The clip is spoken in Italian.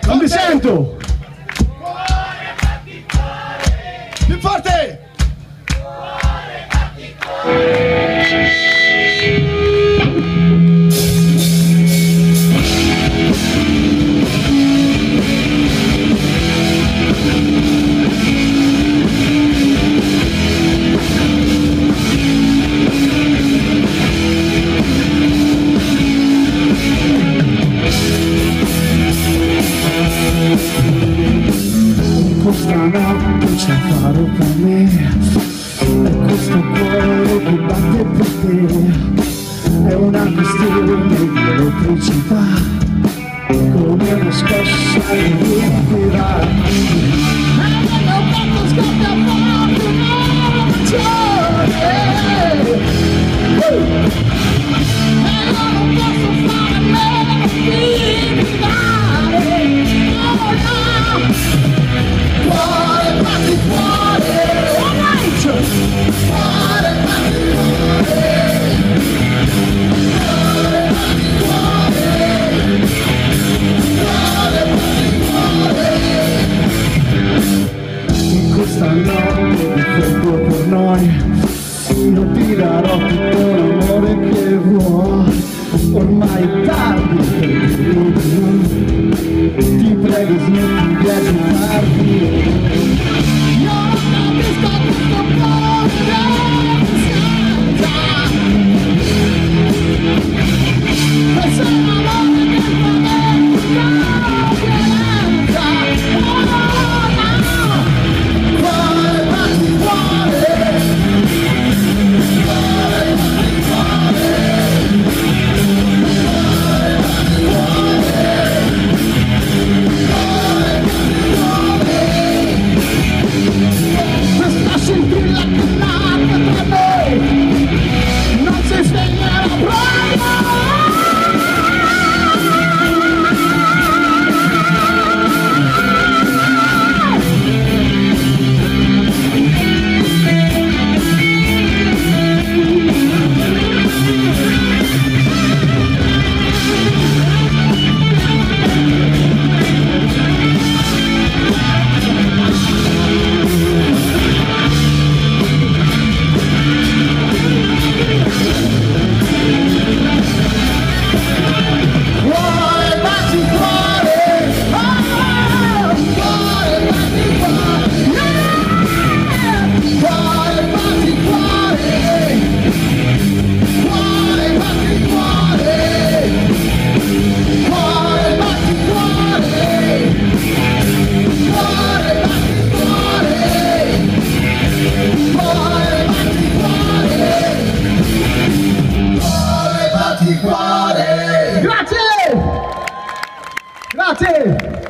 Non mi sento! Più forte! Questa notte c'è un faro per me e questo cuore che batte per te è una questione di elettricità come una scossa elettrica e non fatto scoppia forte un'emozione e non posso fare meno di gridare oh no. Cuore, batti cuore, alright! Cuore, batti cuore, cuore, batti cuore, cuore, batti cuore. In questa notte di freddo per noi, io ti darò tutto l'amore che vuoi. Ormai è tardi per dirlo, ti prego smetti di agitarti. Io non capisco questo cuore senza e se un amore che fa violenza oh no. Cuore, batti cuore, cuore, batti cuore. Non si sveglerà Grazie! Grazie!